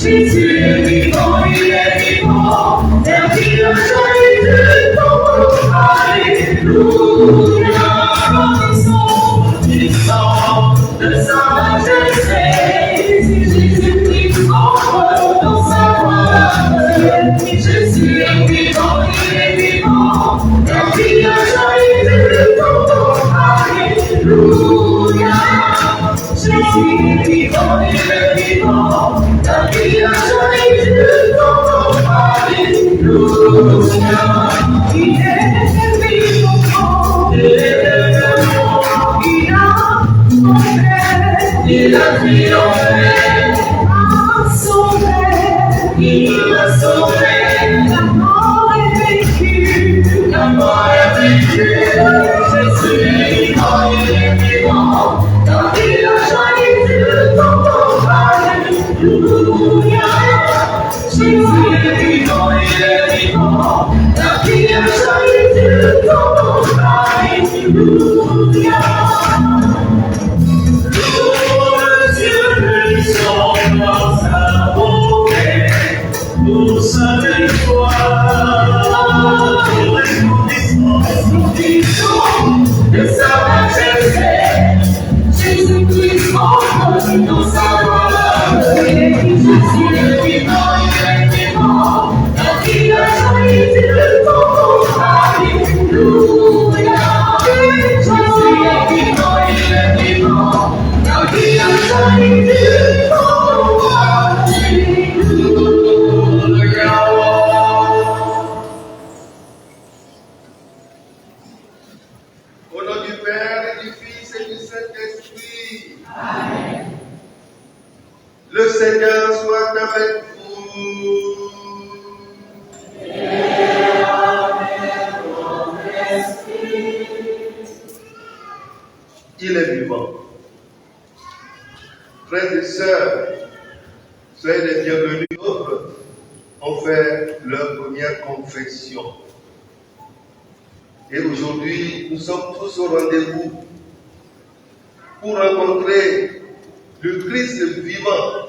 Jésus est vivant, il est vivant. La vie a changé de ton Alléluia. De sa majesté, Jésus-Christ entre dans sa gloire. Jésus est vivant, il est vivant. La vie a changé de ton Alléluia. Jésus est vivant, il est vivant. La vie a changé de ton Alléluia. Il est vivant, il est vivant. Il a triomphé, il a sauvé, la mort est vaincue, Jésus est vivant, il est vivant, la vie a changé de ton Alléluia. Jésus est vivant, il est vivant, la vie a changé de ton Alléluia. Pour sa victoire, pour l'exposition de sa majesté, Jésus-Christ entre dans sa gloire. Jésus est vivant, il est vivant, la vie a changé de ton Alléluia. Jésus est vivant, il est vivant, la vie a changé de ton Le Seigneur soit avec vous. Et avec ton esprit. Il est vivant. Frères et sœurs, soyez les bienvenus. D'autres ont fait leur première confession. Et aujourd'hui, nous sommes tous au rendez-vous pour rencontrer le Christ vivant.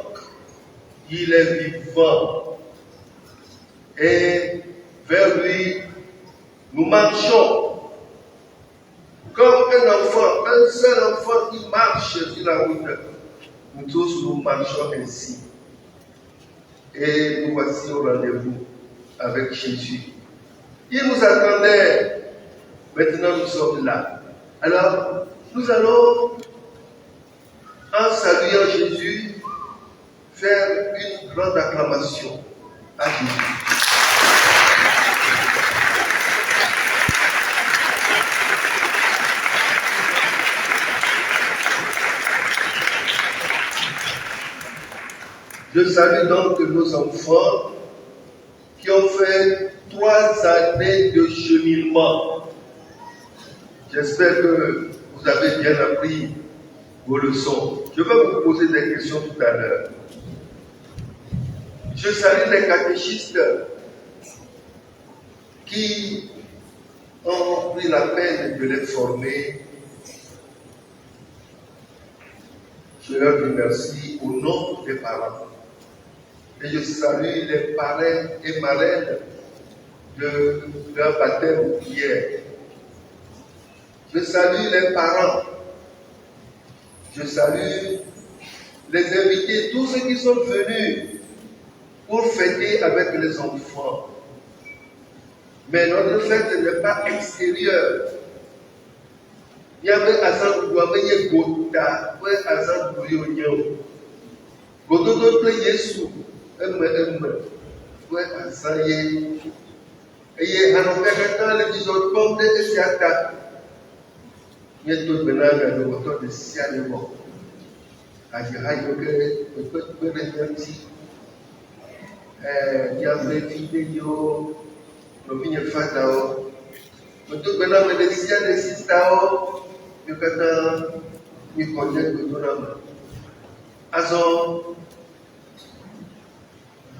Il est vivant. Et vers lui, nous marchons comme un enfant, un seul enfant qui marche sur la route. Nous tous, nous marchons ainsi. Et nous voici au rendez-vous avec Jésus. Il nous attendait. Maintenant, nous sommes là. Alors, nous allons, en saluant Jésus, faire une grande acclamation à Jésus. Je salue donc nos enfants qui ont fait 3 années de cheminement. J'espère que vous avez bien appris vos leçons. Je vais vous poser des questions tout à l'heure. Je salue les catéchistes qui ont pris la peine de les former. Je leur remercie au nom des parents. Et je salue les parrains et marraines de leur baptême hier. Je salue les parents. Je salue les invités, tous ceux qui sont venus pour fêter avec les enfants. Mais notre fête n'est pas extérieure. Il y avait Azan Douameye Gota, ouais Azan Douyoyo. Gododo de Yesu, ouais Azan Ye. Et Hanopekatan, les disons, comme des Siata. Il y a tout benanga de votre de Sialémo. Aïe, peut Diable vidéo, le vigne fatao. Tout benanga de Siané Sistao. Nous connaissons le nom. Alors,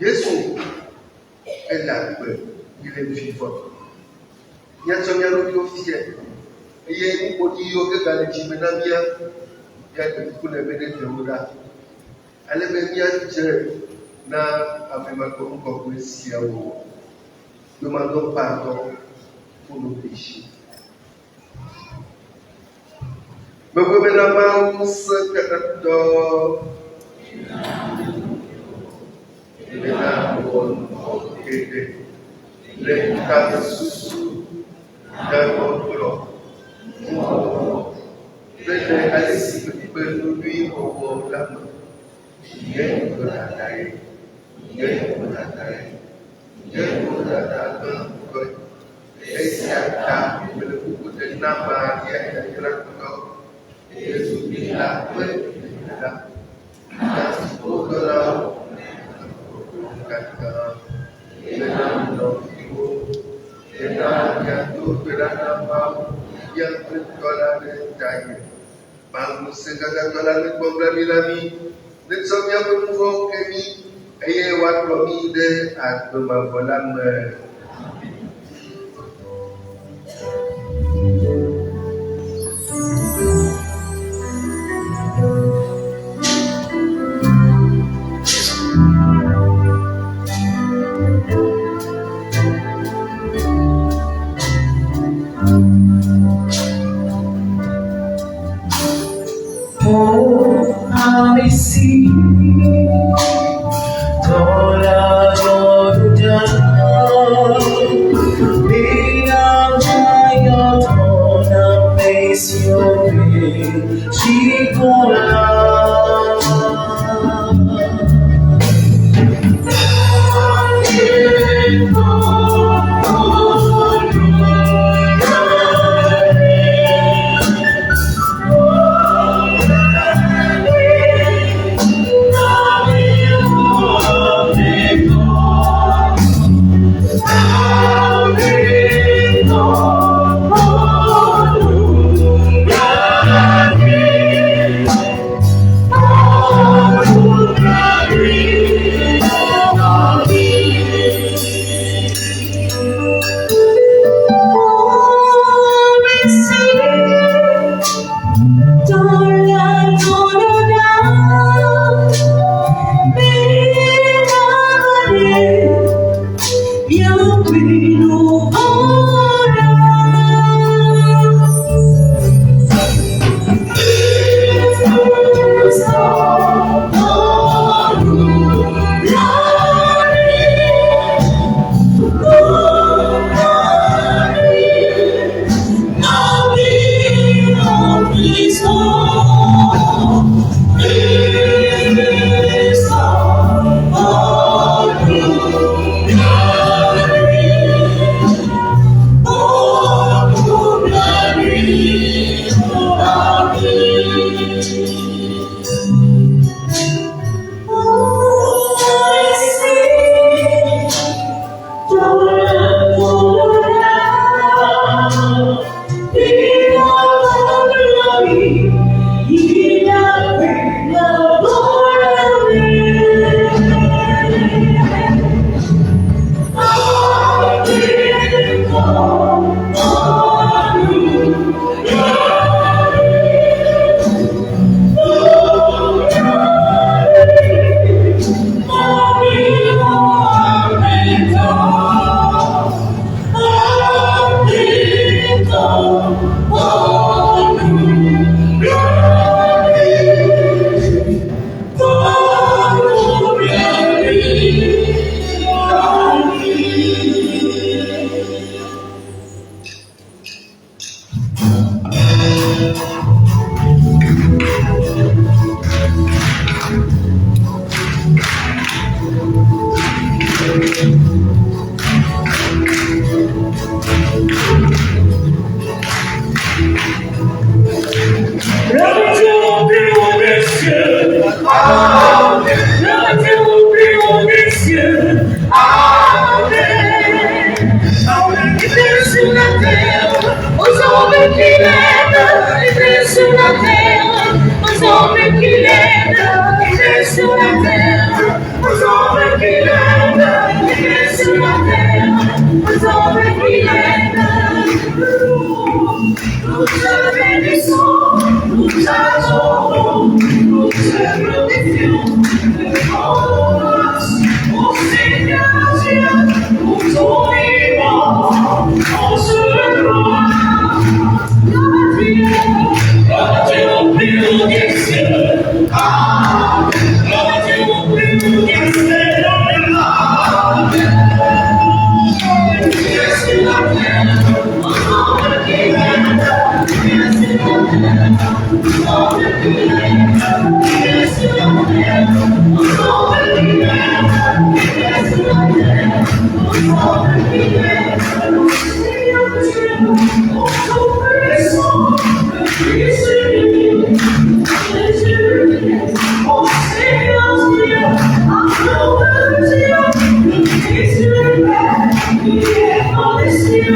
Jésus est là, il est vivant. Il y a son yaro officiel. Il y a une petite dans le Jiménamia. Il y a des coups de bénéfice. Elle est bien, Demandons pardon pour nos péchés. Me revenons ce que Nous Mon Seigneur Dieu, pour ton vivant, on se gloire. Gloire à Dieu au plus haut des cieux. Gloire à Dieu au plus haut des cieux. Dieu sur la terre, mon nom qui règne. Dieu sur la terre, mon nom qui règne. Dieu sur la terre, mon nom qui règne. Dieu sur la terre, mon nom qui règne. Seigneur Dieu, mon tout-puissant, le Fils unique, Jésus, mon Seigneur Dieu, amour de Dieu, le Fils unique, qui est dans les cieux.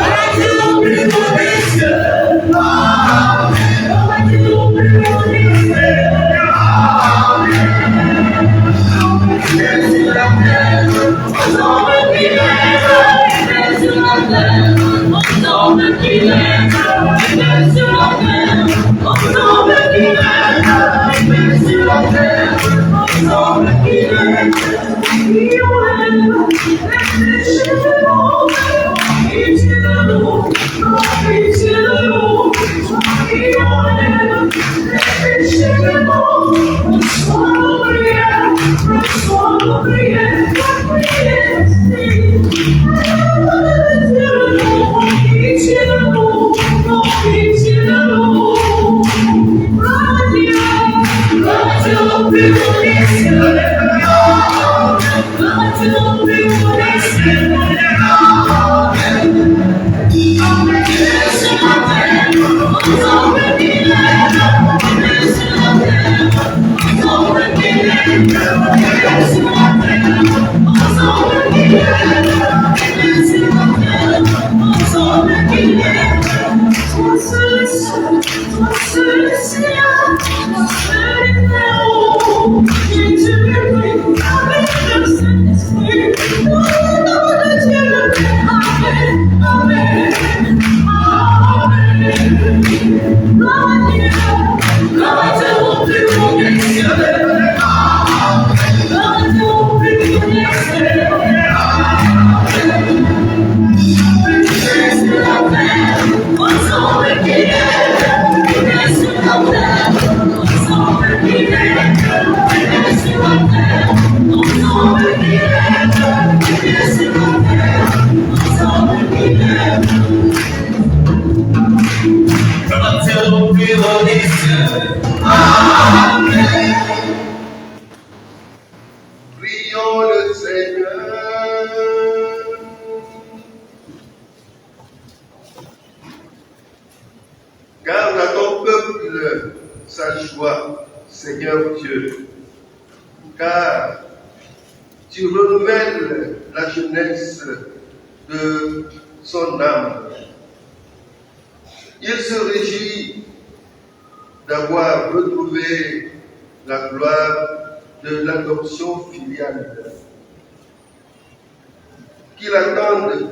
Adieu au plus haut des cieux. Adieu au plus haut des cieux. Dieu sur la terre, mon nom qui règne. Dieu sur la terre, mon nom qui règne. Dieu sur la terre, mon nom qui règne. Dieu sur la terre, mon nom qui règne. Qui enlève les péchés du monde. Pitié de nous, pitié de nous. Qui enlève les péchés du monde. Reçois nos prières, reçois nos prières, prières. Pitié de nous, pitié de nous. Radio au plus haut des cieux. Radio au plus haut des cieux. Dieu sur la terre, mon nom qui règne. Dieu sur la terre, mon nom qui règne. Dieu sur la terre, mon nom qui règne. Dieu sur la terre, mon nom qui règne. Toi seul est seul, toi seul est Seigneur, toi seul est Père. Et tu es pris avec le Saint-Esprit. Au nom de Dieu le Père. Amen, amen, amen. Gloire à Dieu au plus haut des cieux. Gloire à Dieu au plus haut des cieux. Dieu sur la terre, mon nom qui règne. Dieu sur la terre, mon nom qui règne. Dieu sur la terre, mon nom qui règne. Dieu sur la terre, mon nom qui règne. Gloire à Dieu au plus haut des cieux. Amen. Prions le Seigneur. Garde à ton peuple sa joie, Seigneur Dieu, car tu renouvelles la jeunesse de son âme. Il se réjouit d'avoir retrouvé la gloire de l'adoption filiale. Qu'il attende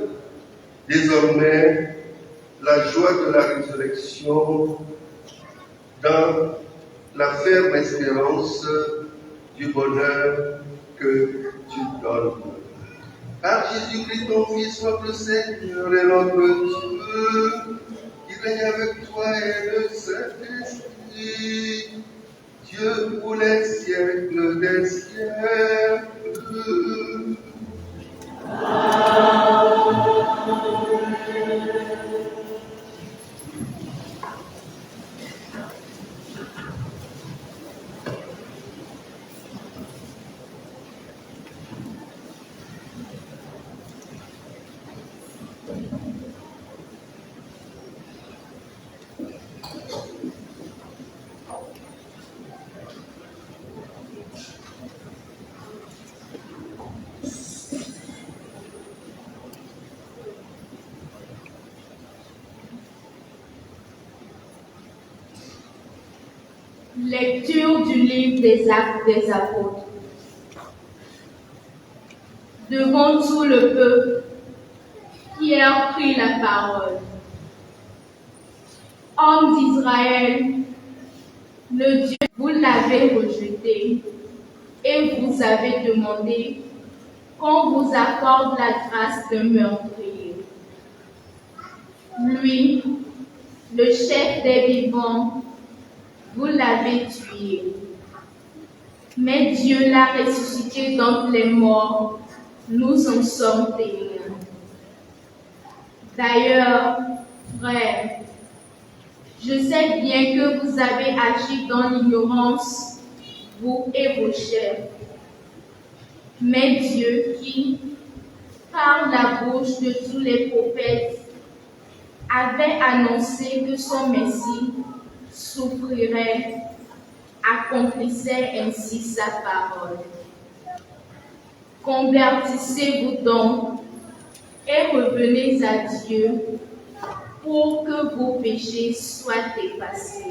désormais la joie de la résurrection dans la ferme espérance du bonheur que tu donnes. Par Jésus-Christ, ton Fils, notre Seigneur et notre Dieu, qui règne avec toi et le Saint-Esprit, Dieu pour les siècles des siècles. Lecture du livre des Actes des Apôtres. Devant tout le peuple, Pierre prit la parole. Hommes d'Israël, le Dieu vous l'avez rejeté et vous avez demandé qu'on vous accorde la grâce d'un meurtrier. Lui, le chef des vivants, vous l'avez tué. Mais Dieu l'a ressuscité d'entre les morts, nous en sommes témoins. D'ailleurs, frères, je sais bien que vous avez agi dans l'ignorance, vous et vos chefs. Mais Dieu qui, par la bouche de tous les prophètes, avait annoncé que son Messie souffrirait, accomplissait ainsi sa parole. Convertissez-vous donc et revenez à Dieu pour que vos péchés soient effacés.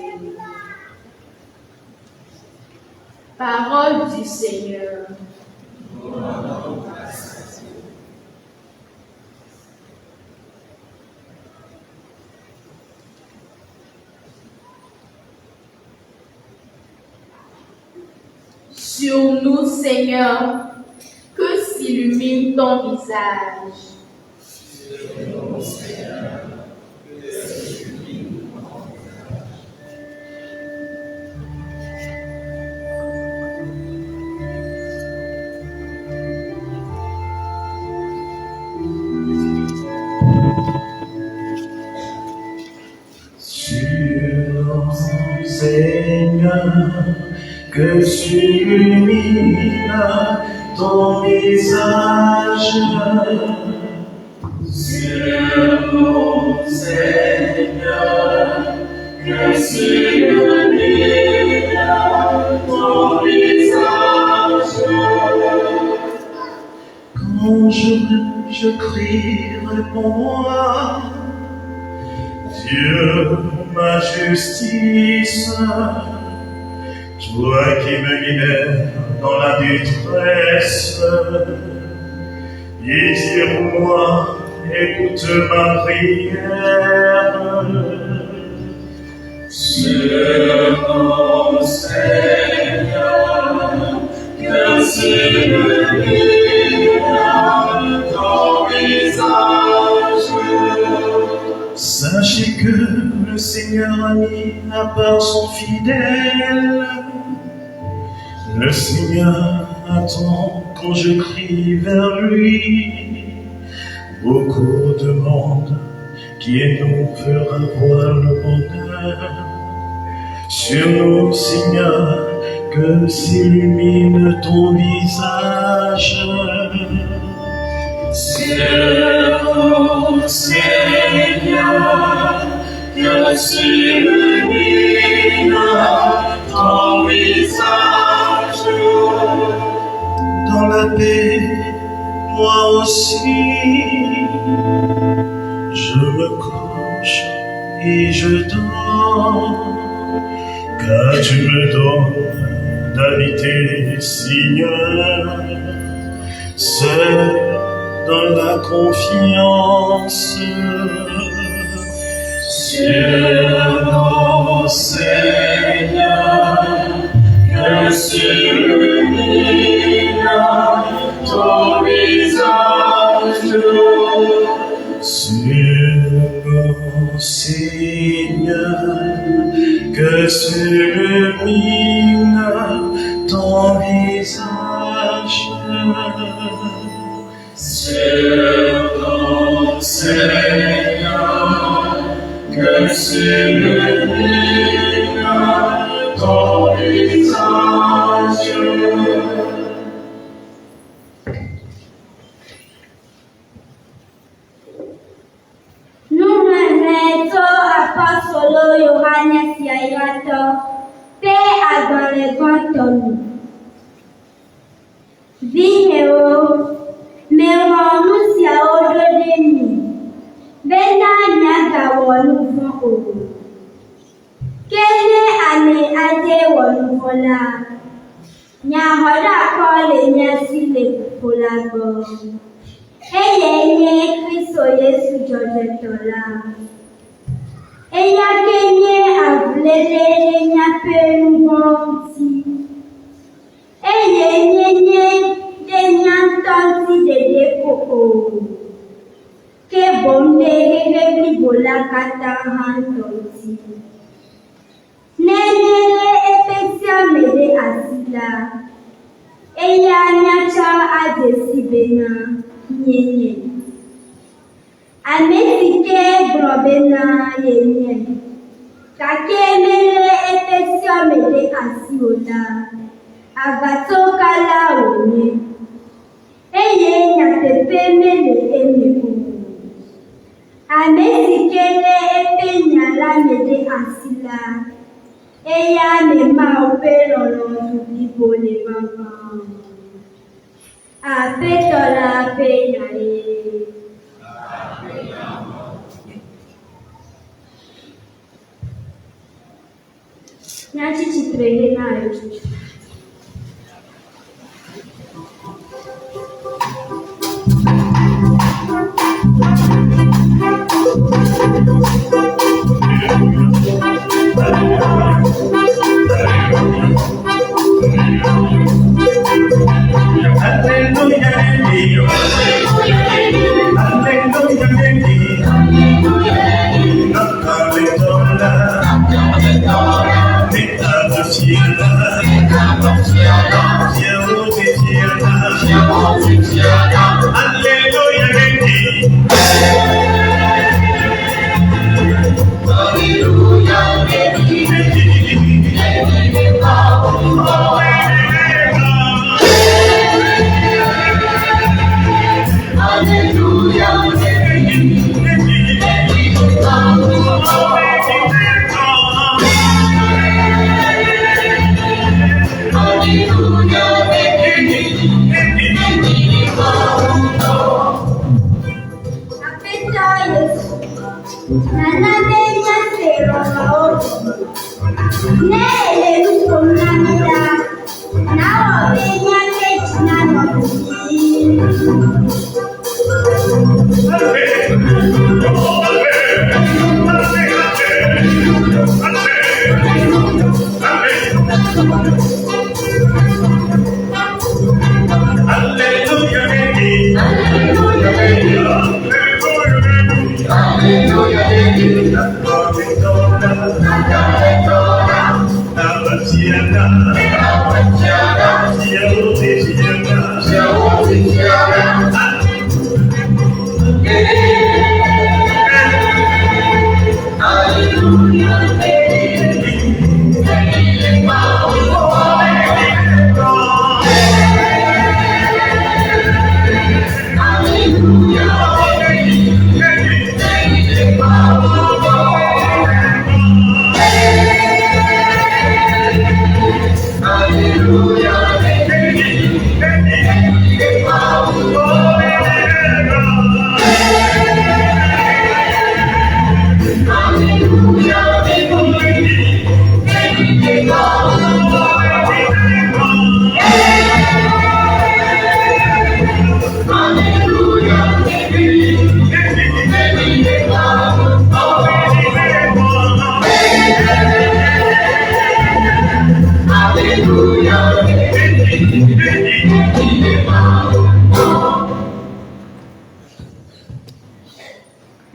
Parole du Seigneur. Sur nous, Seigneur, que s'illumine ton visage. Seigneur, que s'illumine ton visage. Sur nous, Seigneur, que s'illumine ton visage. Quand je crie, réponds-moi, Dieu, ma justice. Toi qui me libères dans la détresse, pitié pour moi, écoute ma prière. Sur mon Seigneur, que s'illumine ton visage. Sachez que le Seigneur a mis à part son fidèle. Le Seigneur attend quand je crie vers lui. Beaucoup de monde qui est nous fera voir le bonheur. Sur nous, Seigneur, que s'illumine ton visage. Sur nous, Seigneur, que s'illumine ton visage. Dans la paix, moi aussi, je me couche et je dors, car tu me donnes d'habiter, Seigneur, seul dans la confiance. Sur nos Seigneur, que s'illumine ton visage. Sur nos Seigneur, que s'illumine ton visage. Sur nos Seigneur, que s'illumine ton visage. Nous remettons apostolo Yohannes Yairato, paix dans les grands tonneaux. Vineo, meronu sia ododemi, bena nyaga wonu fun owo. Kene ane ade wonu fola, nyahoda kole nyasi le folago. Eye nye Kristo Yesu George Tola. Eya kenye avle lele nyape nubonti. Eye nye de nyantanti de koko. Ke bombe gege bola kata hantonti. Nenele efeksia mede asila. Eya nyacha adesibena nyenye. Amesike grobena yenye. Kake mele efeksia mede asiola. Agatoka la one. Eye nyatepe mele emeko. Amesikele epe nyala mede asila. Eya me ma opelolo tulipo le baba. Apetola pe nyale. Nyachi chitrele na yo.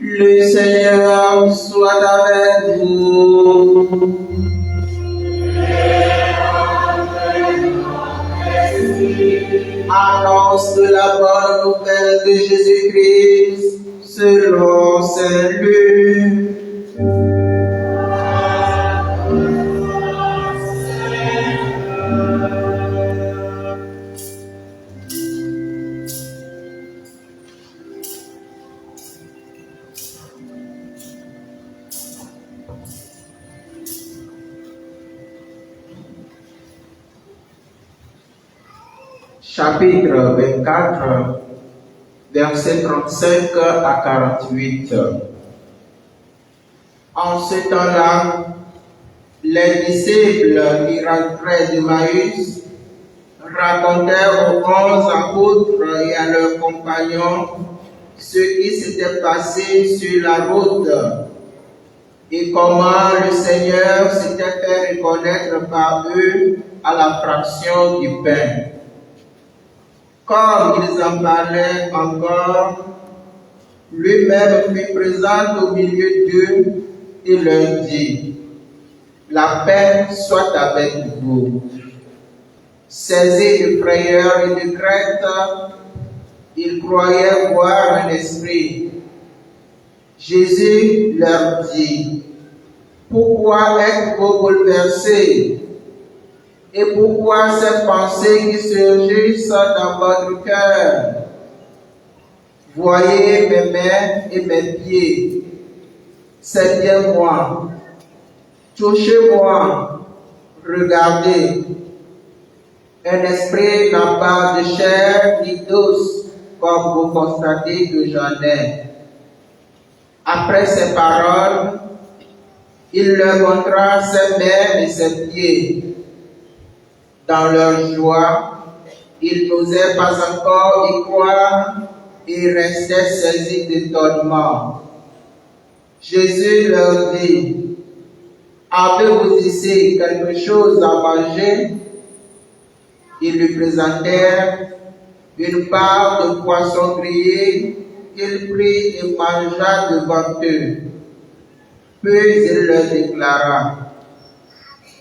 Le Seigneur soit avec vous. Annonce de la bonne nouvelle de Jésus-Christ selon Saint Luc. Chapitre 24, versets 35 à 48. En ce temps-là, les disciples qui rentraient d'Emmaüs racontèrent aux 11 apôtres et à leurs compagnons ce qui s'était passé sur la route. et comment le Seigneur s'était fait reconnaître par eux à la fraction du pain. Comme ils en parlaient encore, lui-même fut présent au milieu d'eux et leur dit: la paix soit avec vous. Saisis de frayeur et de crainte, ils croyaient voir un esprit. Jésus leur dit: pourquoi êtes-vous bouleversés? Et pourquoi ces pensées qui surgissent dans votre cœur? Voyez mes mains et mes pieds, c'est bien moi. Touchez-moi, regardez. Un esprit n'a pas de chair ni d'os, comme vous constatez que j'en ai. Après ces paroles, il leur montra ses mains et ses pieds. Dans leur joie, ils n'osaient pas encore y croire et restaient saisis d'étonnement. Jésus leur dit: avez-vous ici quelque chose à manger? Ils lui présentèrent une part de poisson grillé qu'il prit et mangea devant eux. Puis il leur déclara: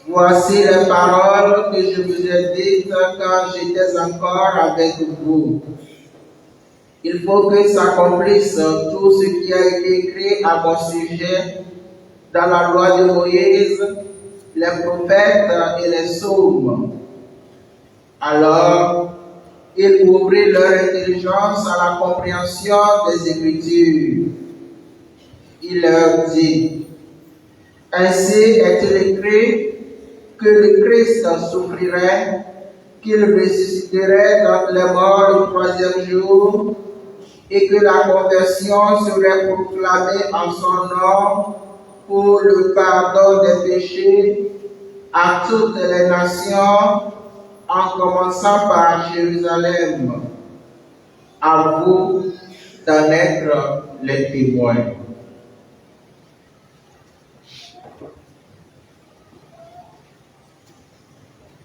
voici les paroles que je vous ai dites quand j'étais encore avec vous. Il faut que s'accomplisse tout ce qui a été écrit à mon sujet dans la loi de Moïse, les prophètes et les psaumes. Alors, il ouvrit leur intelligence à la compréhension des Écritures. Il leur dit: ainsi est-il écrit que le Christ souffrirait, qu'il ressusciterait d'entre les morts le troisième jour, et que la conversion serait proclamée en son nom pour le pardon des péchés à toutes les nations, en commençant par Jérusalem. À vous d'en être les témoins.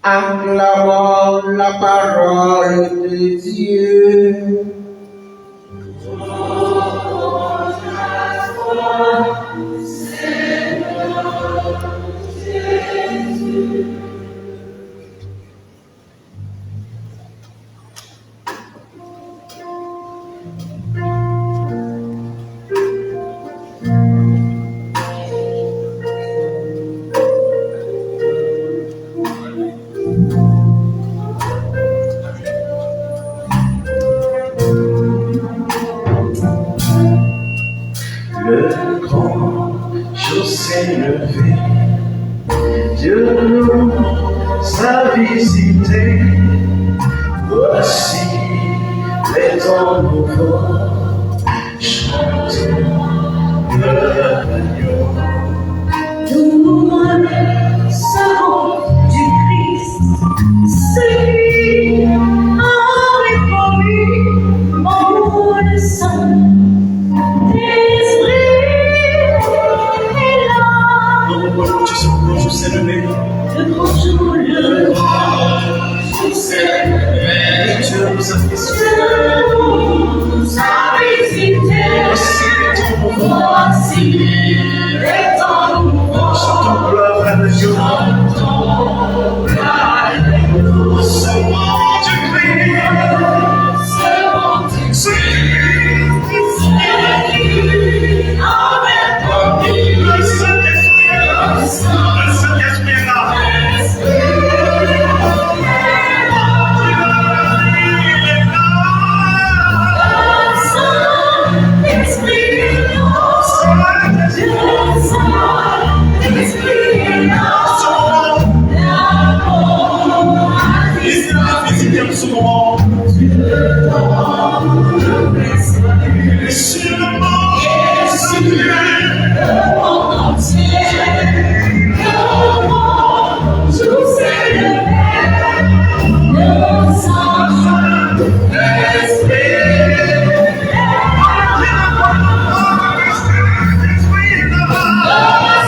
Acclamons la parole de Dieu. Le grand jour s'est levé, Dieu nous a visité. Voici les temps nouveaux, chantons l'agneau. Nous serons du Christ, celui avait promis mon sang. Le grand jour, le grand jour s'est levé. Dieu nous a visité. Voici les temps nouveaux. Chantons gloire à Dieu. Chantons gloire à Dieu. Servons du Christ. Servons du Christ. Celui avait promis. Le Saint-Esprit est là. Le Saint-Esprit est là. Ce moment, c'est le monde, c'est Dieu. Le monde entier, le monde tout s'est levé. Le Saint-Esprit. Le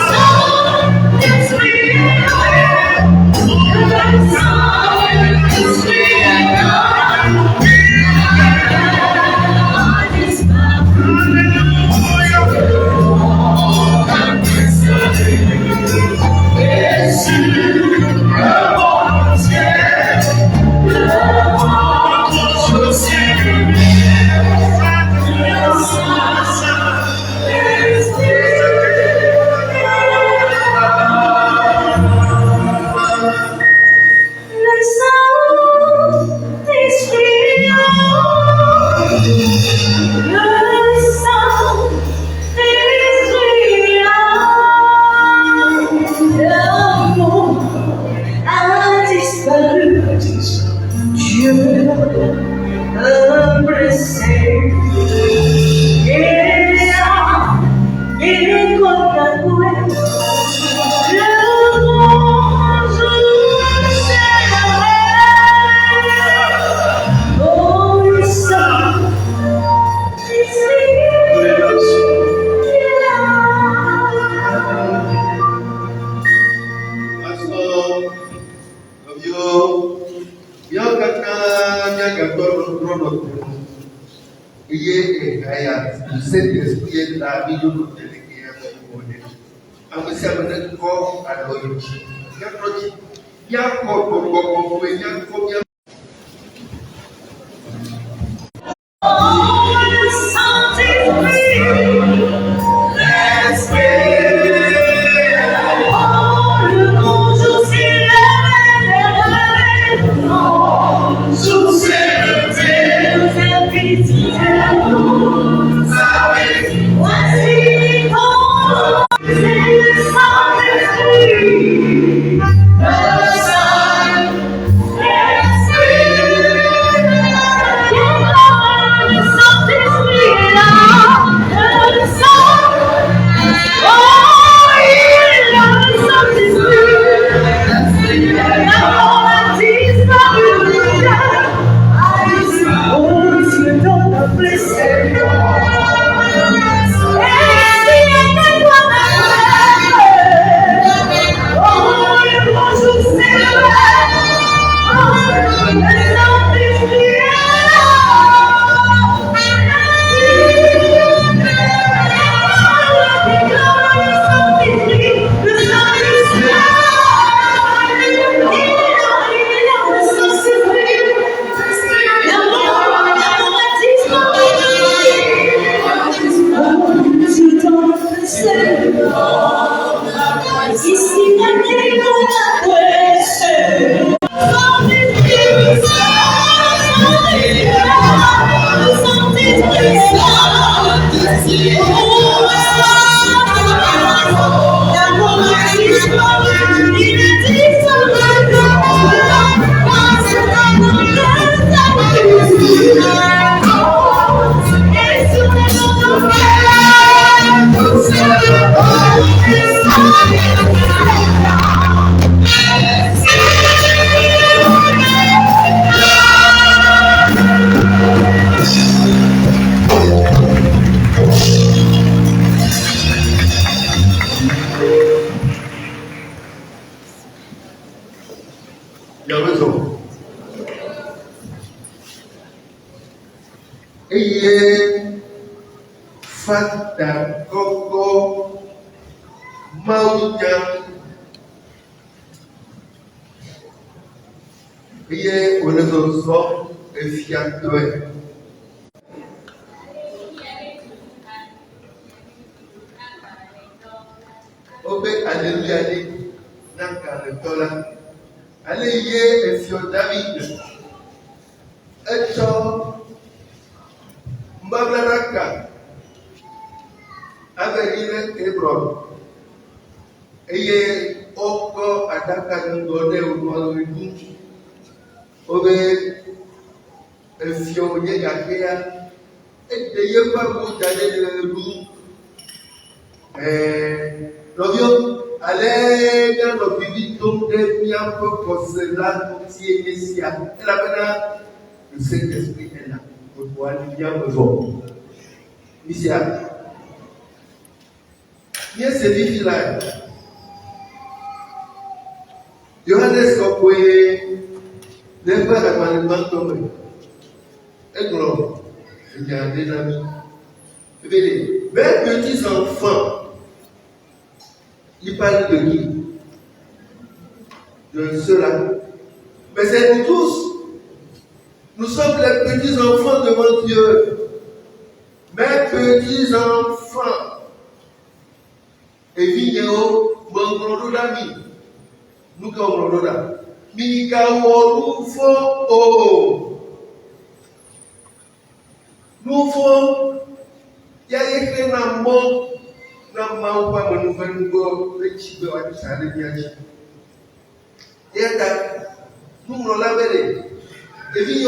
Et puis, il y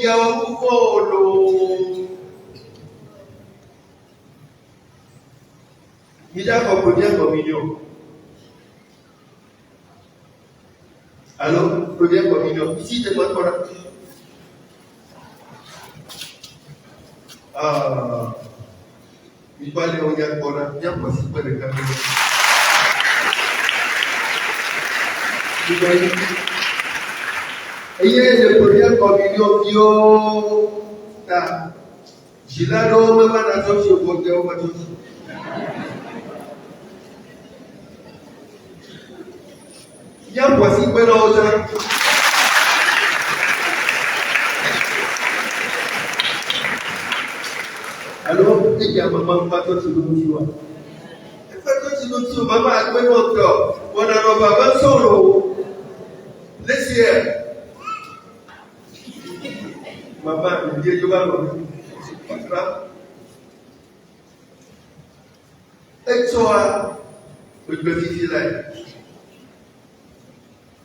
a un peu il y a une première communion. Alors, première communion. Ici, c'est quoi qu'on a? Il va aller au Yangona, bien possible de caméra. Et il y a une première communion qui est j'ai là, non, même à la sortie au côté, au côté. Bien possible de l'autre. Alors, il y a maman, pas toi, tu nous dis. Pas toi, tu nous dis, maman, à quoi notre on a nos mamans solo. Laissez. Maman, il dit, je vais me et toi, le petit là.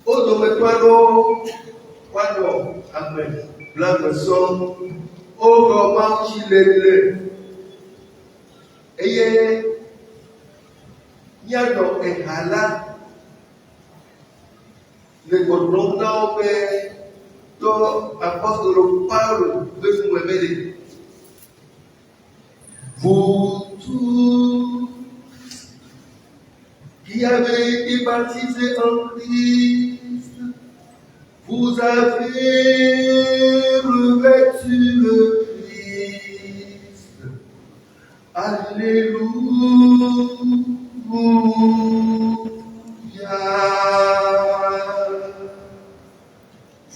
Au domaine, quando, amen, blanc de son, au comment il est. Et il y a donc un halal. Le gouvernement fait l'apôtre Paul de vous révéler. Vous tous qui avez été baptisés en Christ, vous avez revêtu le Christ. Alléluia.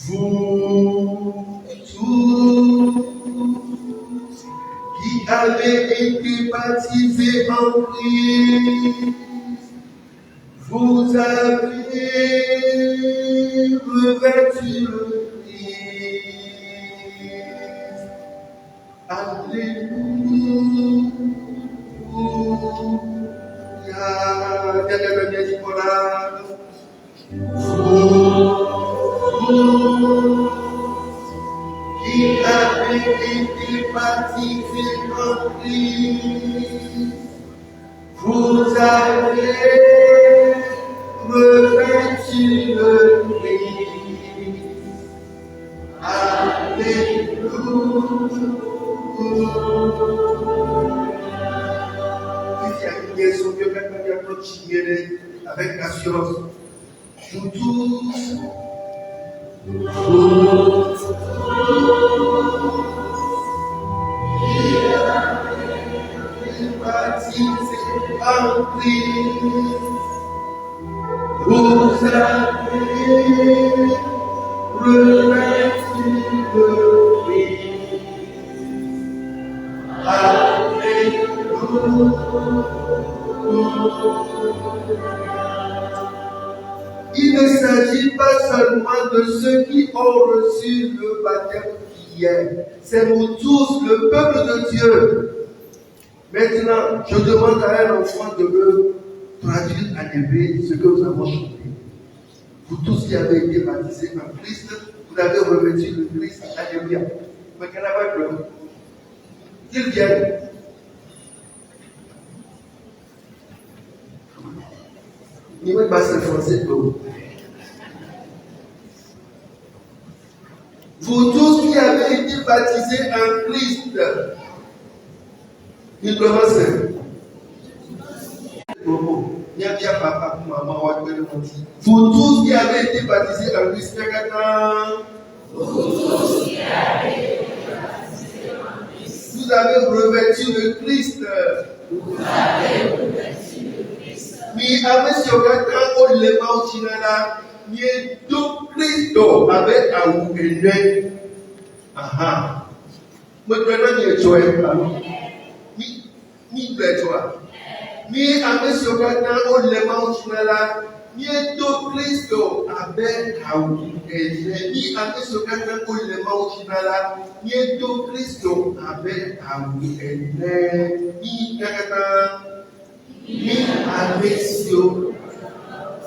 Vous tous qui avez été baptisés en Christ, vous avez revêtu le Christ. Alléluia. Qui avez été baptisés en Christ, vous avez revêtu le Christ. Alléluia. Il y a une question que quelqu'un peut continuer avec assurance. Vous tous, baptisés en Christ, vous avez revêtu le Christ. Alléluia. Il ne s'agit pas seulement de ceux qui ont reçu le baptême hier, c'est pour tous, le peuple de Dieu. Maintenant, je demande à un enfant de me traduire en hébreu ce que nous avons chanté. Vous tous qui avez été baptisés en Christ, vous avez revêtu le Christ. Alléluia. Mais qu'elle n'a pas pleuré. Qu'ils viennent. Il ne va pas se français pour vous tous qui avez été baptisés en Christ. Il commence. Il y a bien papa, maman, vous tous qui avez été baptisés en Christ. Vous avez revêtu le Christ. Mi amesiogata olema ochinala ni do Kristo abe awu ene. Aha. Mo gbọ́dọ̀ ni eto e palo. Mi gbeto. Mi amesiogata olema ochinala ni do Kristo abe awu ene. Mi amesiogata olema ochinala ni do Kristo abe awu ene. Mi kakata ni amesio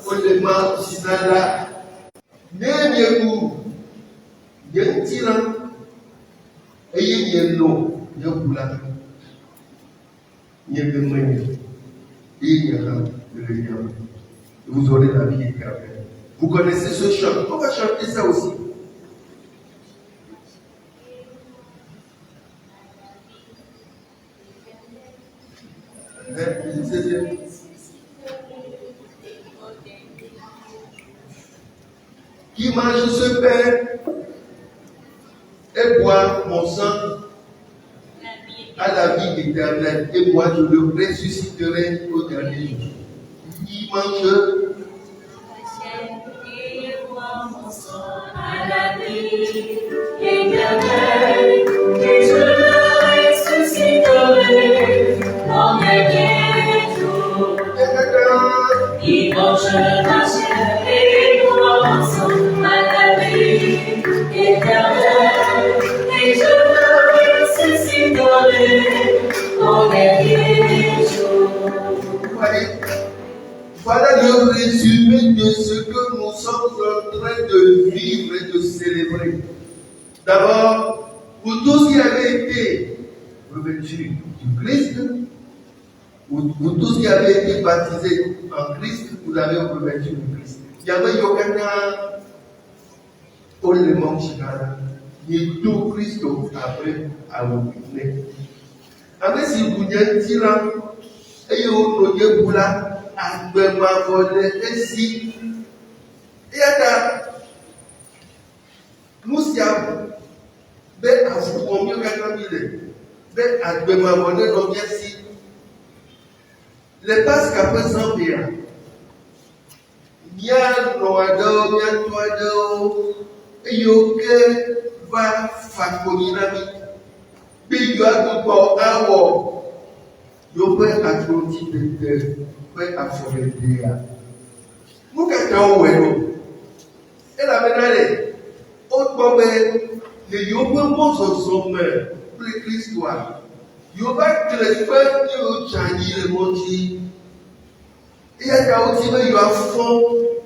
olema sinala nebe nye ŋuti la eye nye lɔ nye ʋu la nye le menye eye nye hã le yame. Vous aurez la vie éternelle. Vous connaissez ce chant. On va chanter ça aussi. Qui mange ce pain et boit mon sang a la vie éternelle, et moi je le ressusciterai au dernier jour. Qui mange à la vie éternelle, et je le ressusciterai au dernier jour. Qui mange ma chair et boit mon sang à la vie éternelle, et je le ressusciterai au dernier jour. Voilà le résumé de ce que nous sommes en train de vivre et de célébrer. D'abord, vous tous qui avez été revêtus du Christ, vous tous qui avez été baptisés en Christ, vous avez revêtu du Christ. Il y avait Yokana, Olément Chikara, et tout Christ après à vous. Avec si vous n'êtes pas et vous n'êtes pas là, agbemavɔle esi eyata nu sia be avuvɔmiwo katã mi le be agbemavɔle nɔ mia si le Pasika ƒe zãmea mianɔ aɖewo miatɔ aɖewo eyiwo ke va fa konyi na mi be yewoagbɔ awɔ yewoƒe aklodidede ƒe afɔɖeɖea. Nu katã wɔe ɖo elabena le wokpɔ be le yewoƒe mɔzɔzɔ me kple Kristoa yewova tle kpe ne yewotsa anyi le mɔ dzi eya ta wodi be yewoafɔ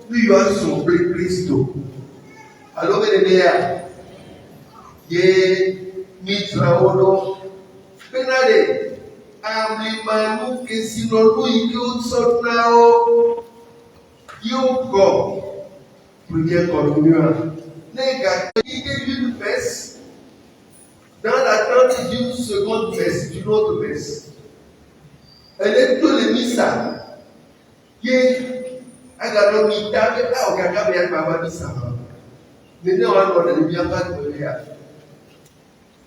ne yewoazɔ kple Kristo alo be nenea ye mitra wo ɖo bena le amlimanu kesinɔnu yi ke wotsɔ na wo yewo kɔ première communion ne gake yi ke une messe dans l'attente d'une seconde messe, d'une autre messe. Elle est tout le missa ye agadɔ mita be awo kaka be yakpaba missa ma nene wa nɔ le miaƒe agbelea.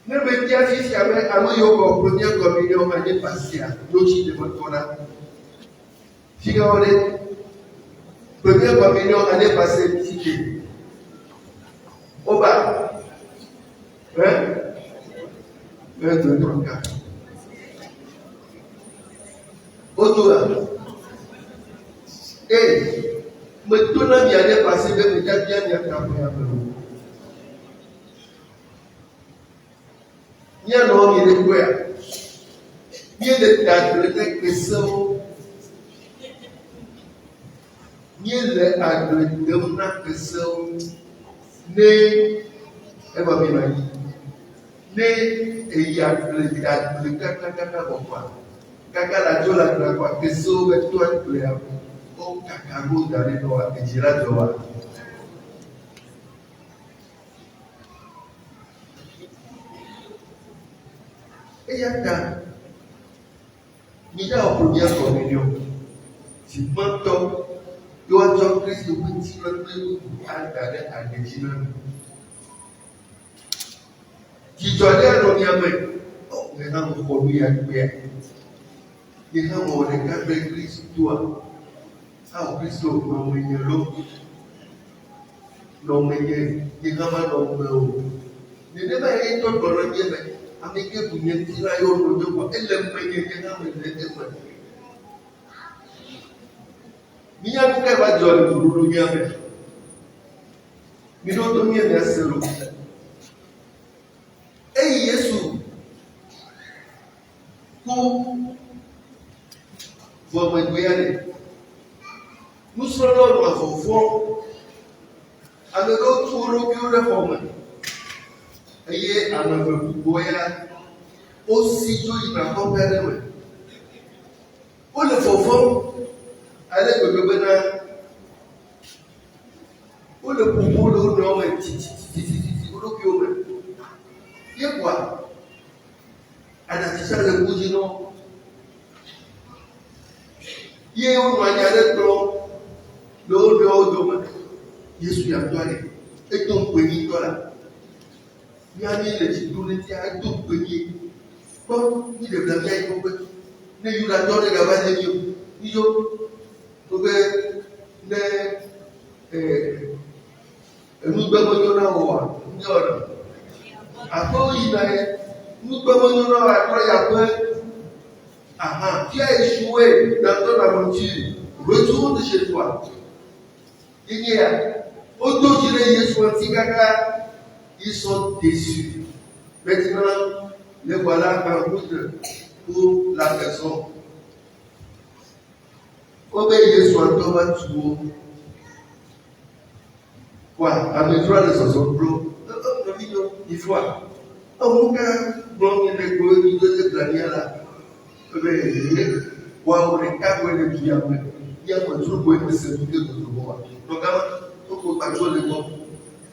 Ne me tia fifia be ame yiwo kɔ première communion ane pasia ɖotsi de me tɔ la. Fiawo ɖe première communion ane pasia tike. Oba, Otoa, me tona mi ane pasia be me tia bia mia kapo ya me. Mianɔ mi le kɔea, mie le agble ɖe kesewo, mie le agble dem na kesewo, ne eva mi ma yi, ne eyi agble kaka bɔfa, kaka la dzo la agble kɔa kesewo be to agblea, o kaka go da ɖe nɔa edzi la dzɔ wa. Eya ta mi da première communion si gbãtɔ yewoatsɔ Kristo ƒe ŋutilã kple bubu ada ɖe aɖedzi na mi. Dzidzɔ ɖe anɔ mia me, nye hã mexɔ nu ya kpea, nye hã mewɔ ɖeka kple Kristoa, awɔ Kristo nɔmenye lo, nɔmenye nye hã ma nɔ me o. Nenema ye tɔ gblɔ na mie be ame ke bu nye ŋutilã yewo nɔ dze kɔ ele menye nye hã me le eme. Mia nu ka va dzɔ le ɖoɖo mia me. Mi ɖo to mia mia se lo. Eyi Yesu ku vɔ megbea le. Nusrɔ̃lawo nɔ avɔvɔm. Ame ɖewo tu wo ɖokuiwo ɖe xɔ me. eye ame eve bubuwo ya wosi tso yina kɔƒe aɖe me. Wole fɔfɔm ale gbegbe bena wole ƒoƒo le wo nɔewo me titititi wo ɖokuiwo me. Yekua aɖatitsa le kpo dzi na wo. Ye wonɔ anyi ɖe kplɔ le wo nɔewo dome. Yesu ya tɔ ɖe eto ŋkpenyitɔ la. Míami le tsi do ne tia eto ŋkpenyi. Kpɔ mi ɖe blamia yi kpɔƒe. Ne Yudatɔ ɖe gava ne mi o. Midzo wobe ne enugbe menyo na woa nye ɔna. Aƒewo yina ye nugbe menyo na wo atrɔ yi aƒe. Fia Yesue dans l'aventure. Retour de chez toi. Il y a autour de Yesu Antigaka, ils sont déçus. Maintenant, les voilà en route pour la maison. Comme Yesu Antigaka, quoi, à mes droits de son bro, il faut. On va bon, il est beau, il doit être la mienne là. Wow, les quatre mois de diable. Il y a un jour où il se dit que nous devons voir. Donc, on peut pas jouer le monde.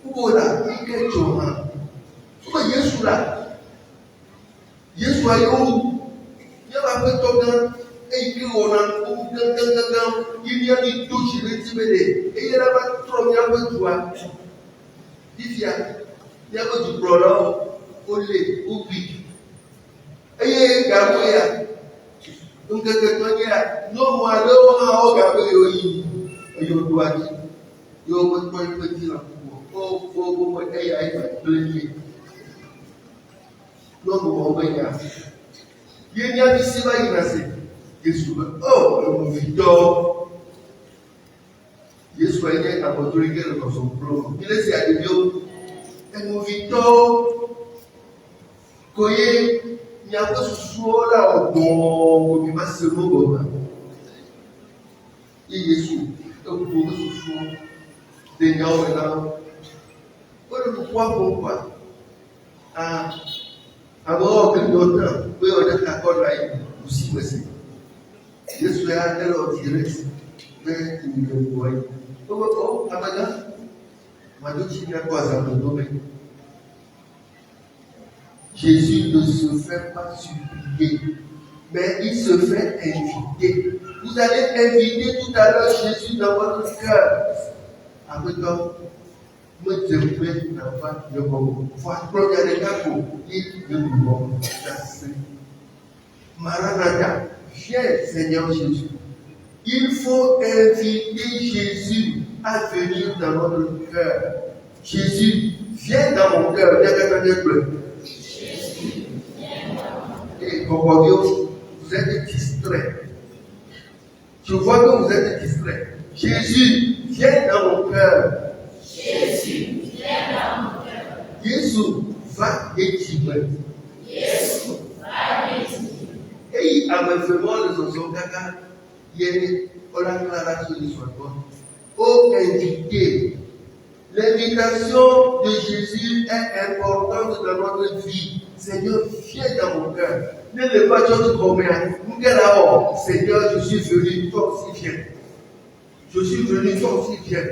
Où là, il est chaud. Où est Yesu là? Yesu a eu. Il y a un peu de temps. Et il dit on a il y a des touches, il est timide. Et il y a pas trop bien de toi. Il y a du problème. Au lait, au pic. Et il y a Gabriel. Donc, non, moi, là, on a eu petit là. Oh, non, il y a ici, là, il y a oh, Yesu est à autorité de son plan. Il est à Dieu. Et nous vivons. Koye. Il y a un peu de soin là, on va se mouvoir. Et Jésus, donc pour ce soin, des gens là, pourquoi avant que nous on est d'accord là, aussi merci. Jésus a tel direct, mais il le voit. Oh, Amada, madame, tu n'as pas à me nommer. Jésus ne se fait pas supplier, mais il se fait inviter. Vous allez inviter tout à l'heure Jésus dans votre cœur. Après donc, me développer dans votre monde. Voilà, il y a des cas pour dire le mouvement. Maranatha, viens Seigneur Jésus. Il faut inviter Jésus à venir dans notre cœur. Jésus, viens dans mon cœur. Et Concordio, vous êtes distrait. Je vois que vous êtes distrait. Jésus, viens dans mon cœur. Jésus, viens dans mon cœur. Jésus va étirer. Jésus va étirer. Et à me faire de son gaga, il y a la déclaration de son bon. Oh, invité. L'invitation de Jésus est importante dans notre vie. Seigneur, viens dans mon cœur. Ne le pas de combien. Seigneur, je suis venu, toi aussi viens. Je suis venu, toi aussi viens.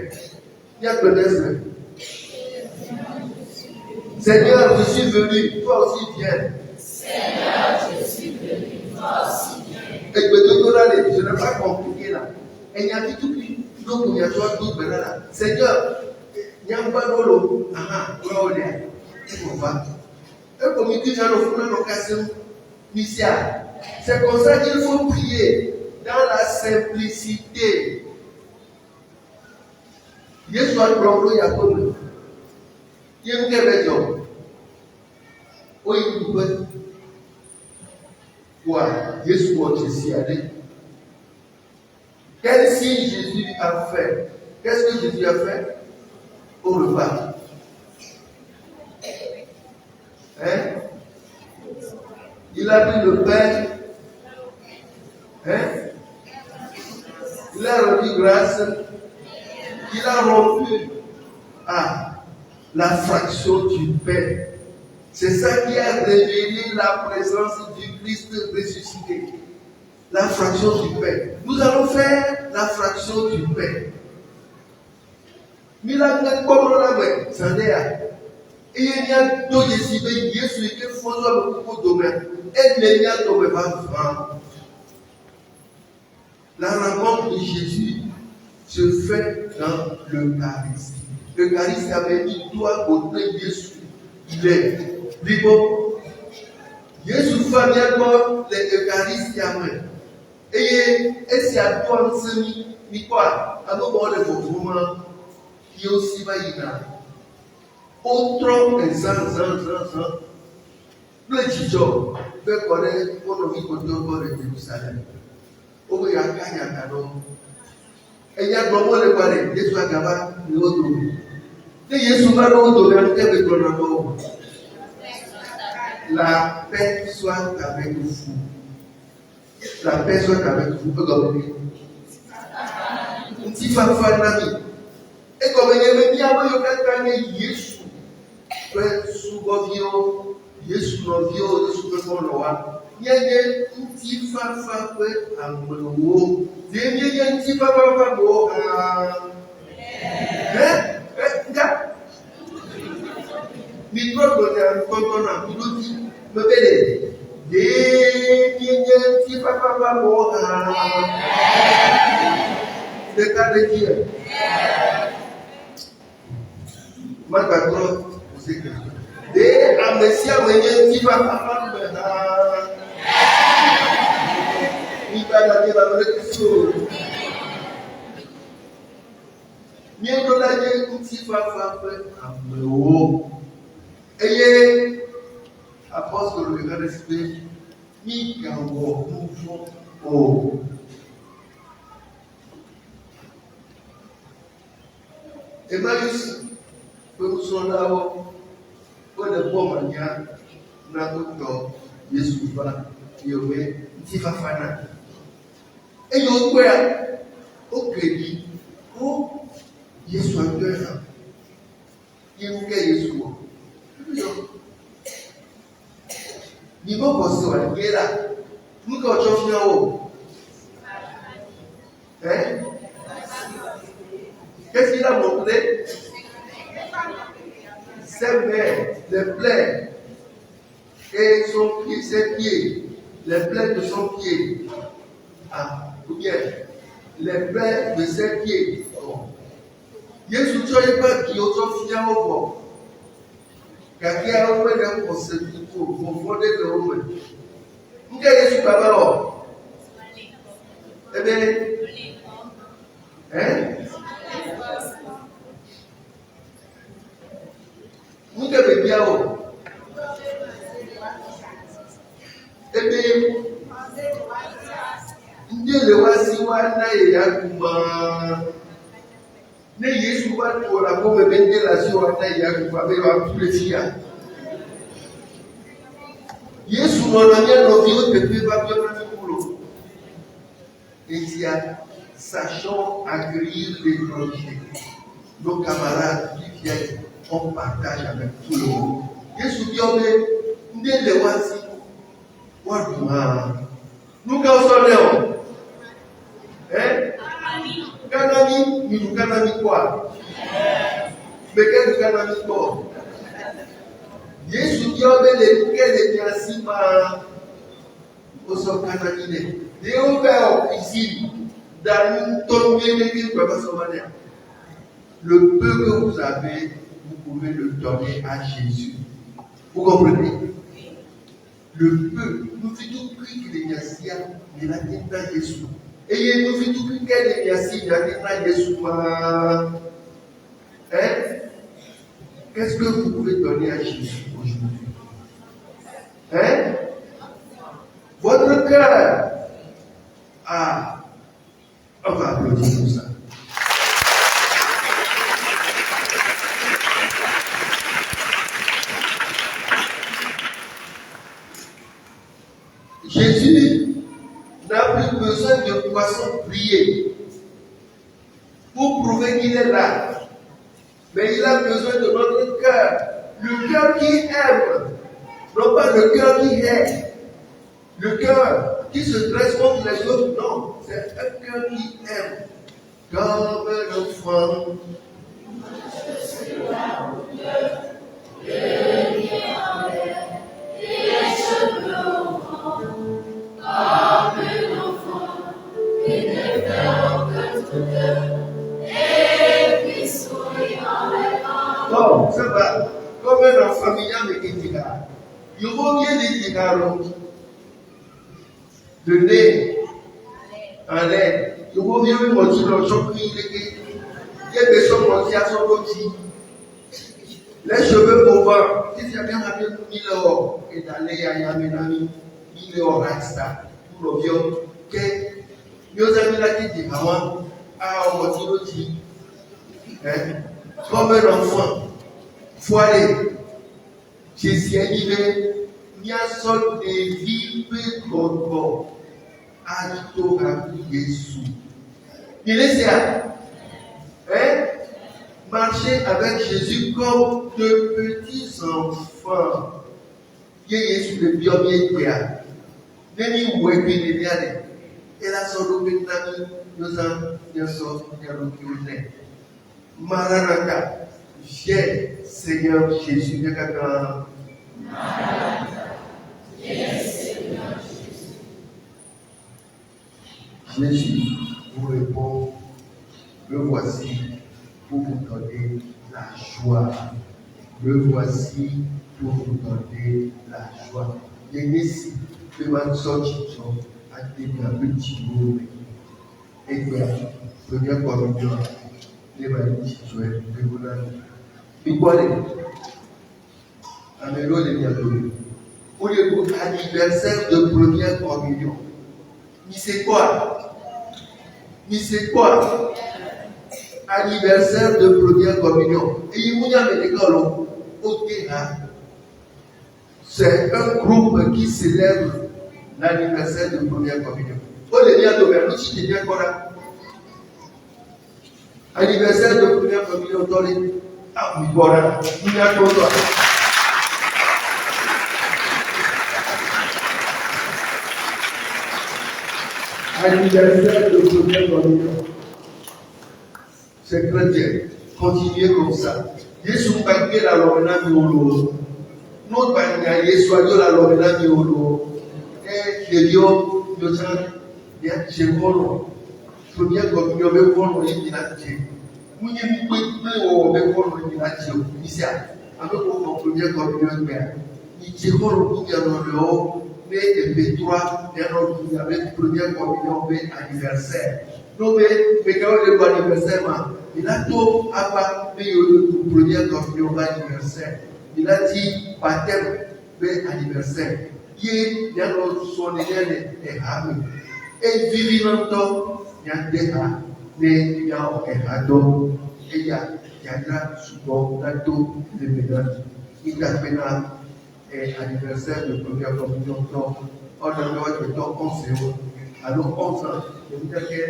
Il y a peut-être. Seigneur, je suis venu, toi aussi viens. Seigneur, je suis venu, toi aussi viens. Et je n'ai pas compliqué là. Et il y a tout qui. Donc il y a tout là. Seigneur, il y a un peu d'eau. On va. Un comité dans le location initiale. C'est comme ça qu'il faut prier dans la simplicité. Yesu a prendre ya comme. Il y a une question. Oui, vous pouvez. Quoi? Yesu a dit allé. Quel signe Jésus a fait? Qu'est-ce que Jésus a fait au repas? Hein? Il a pris le pain. Hein? Il a rendu grâce. Il a rompu la fraction du pain. C'est ça qui a révélé la présence du Christ ressuscité. La fraction du pain. Nous allons faire la fraction du pain. Milagre comme la main, ça n'est pas. Et il y a deux décibels, Jésus qui font le beaucoup domaine. Et il y a deux domaines. La rencontre de Jésus se fait dans l'Eucharistie. L'Eucharistie avait dit, toi, côté Jésus, il est libre. Jésus fait bien comme l'Eucharistie à main. Et c'est à toi, c'est quoi? Alors, on est vraiment qui aussi va y aller. Autre exemple, le Tchidjo, peut connaître pour nous de Jérusalem. Au y a Kanyakano. Et il y a beaucoup de parler, Jésus a gaba, nous autres. Et Jésus va nous donner un peu de la paix soit avec vous. La paix soit avec vous. Regardez. Un petit fanfare d'ami. Et comme il y avait bien, il y a Jésus. Sous-govio, Jésus novio, Jésus Pekoloa. Il y a un petit fanfare à Molo. Il y a un petit fanfare à micro donné un contenant, il dit, me belle. Il y a un petit fanfare à le cas de Dieu. Maintenant, vous êtes des amnésiens, mais qui va faire il va donner la vraie question. Mieux que la vie, qui va faire un haut. Ayez, apôtre le grand esprit, mi gawo, mouvement, oh. Emmaüs, nous sommes là pour le bon manière, nous avons Jésus va, Yahweh, Tifafana. Et nous avons au crédit, oh, Jésus a deux ans. Il nous a Jésus. Nous avons pensé à la là. Nous avons fait hein? Qu'est-ce qu'il a montré? Ses mains, les plaies, et son pied, ses pieds, les plaies de son pied. Ah, ou bien, les plaies de ses pieds. Jésus ne pas qui ont fait au bord. Car il y a un peu de procédure pour fonder le homme. Vous avez Jésus pas alors? Eh bien, hein? Vous devez bien haut. Et bien, Dieu le voici, et Yakuba. Ne Yesu va pour la pauvre ventilation à Yakuba, mais va plus le fier. Yesu mon ami, nos vieux de va bien le boulot. Et il y a, sachant accueillir les étrangers, nos camarades qui viennent. On partage avec tout le monde. Jésus dit, nous les voici. Nous sommes hein? Kanami, nous kanami quoi? Mais quel kanami quoi? Jésus dit, quel est ainsi par au son kanami. Et on va ici, dans ton bien écrit, le peu que vous avez, vous pouvez le donner à Jésus. Vous comprenez? Le peu, nous faisons tout qu'il est assis, il a dit à Jésus. Et nous faisons tout qu'il est assis, il a dit à Jésus. Hein? Qu'est-ce que vous pouvez donner à Jésus aujourd'hui? Hein? Votre cœur. Ah, on va applaudir pour ça. Jésus n'a plus besoin de poisson prier pour prouver qu'il est là. Mais il a besoin de notre cœur. Le cœur qui aime Non pas le cœur qui hait, le cœur qui se dresse contre les autres. Non, c'est un cœur qui aime. Comme l'enfant. Oh, ça va. Comme un enfant, il dira. Il vaut bien dire de nez en l'air. Il vaut bien me montrer le choc qui est. Il y a des choses montées à son côté. Les cheveux mouvants. Si tu as bien rappelé 1000 euros et d'aller à Yamenami, 1000 euros rasta pour le vieux. Que nous avons là qui dit maman, ah, on va dire comme un enfant, il faut aller. Jésus est arrivé, il y a une sorte de vie peu à Jésus. Il est ça. Marcher avec Jésus comme de petits enfants. Il y a sur le biomètre. Demi ou et la sorte de nous avons Maranatha, j'ai Seigneur Jésus. Jésus vous répond, me voici pour vous donner la joie. Me voici pour vous donner la joie. Et ici, je vais sortir à des petits mots. Et bien, première communion, les petits jouets, les boulons. Et quoi les Amélo les bienvenus. Pour le anniversaire de première communion. Mais c'est quoi? Mais c'est quoi? Anniversaire de première communion. Et il y a des écoles au Kenya. C'est un groupe qui célèbre l'anniversaire de première communion. Oh, les liens d'Omer, nous sommes bien quoi. Anniversaire de première communion, ah oui, voilà, nous y a quoi. Anniversaire de première communion. C'est chrétien. Continuez comme ça. Jésus va gagner la lomena miolo. Nous va gagner soit de la lomena miolo. Et les dieux, nous sommes bien chez vous. Première communion, mais vous n'avez pas dit. Vous n'avez pas dit. Ici, avec vos première communion, il dit qu'on a le haut. Et P3, il y avait une première communion anniversaire. Donc, mais quand on est bon anniversaire, il a tout à part le première communion anniversaire. Il a dit baptême anniversaire. Il y a son élève et Hamid. Et vivant, il y a des A, mais il y a un ado. Et il y a souvent l'ado de médailles. Il a fait anniversaire de première communion, donc on a le temps 11 euros. Alors 11 ans, je vous dis qu'il y a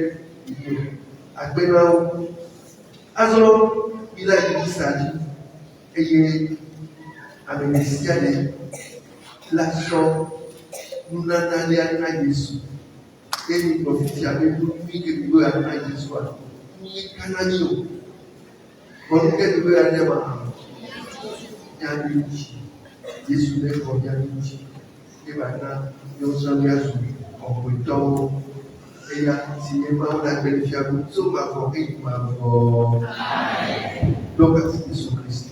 il a dit ça, et il a amené l'action, nous n'avons pas à Jésus. Et nous profitons avec nous, que nous avons à Jésus. Nous sommes canadiens. Quand nous avons à Jésus, il y a une Jésus est combien de temps? Et maintenant, nous sommes en temps. Et là, si nous avons la bénédiction, nous sommes encore et nous avons. Donc, c'est Jésus-Christ.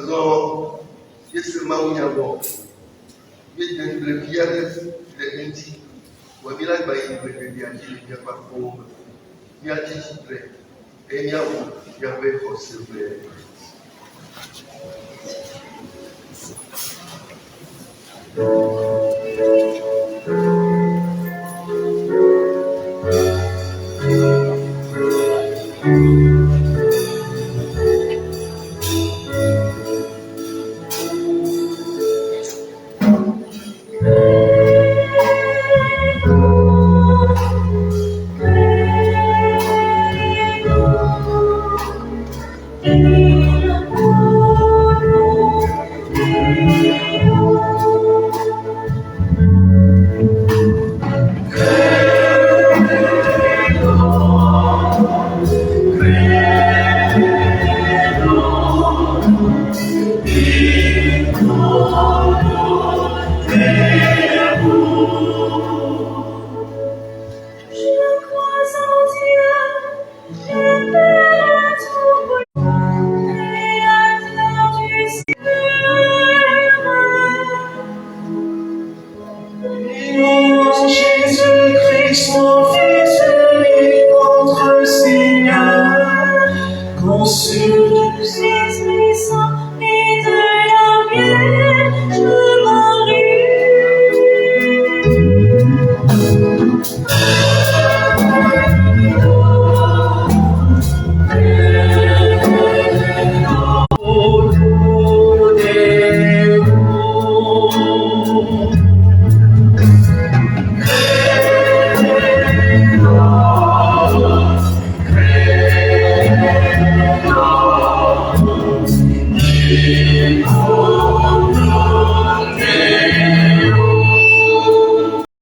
Alors, il y a ce maouillabon. Il y a le village de Indi. Le village de Indi, il y a pas pour. Il y a des titres. Et il y avait aussi.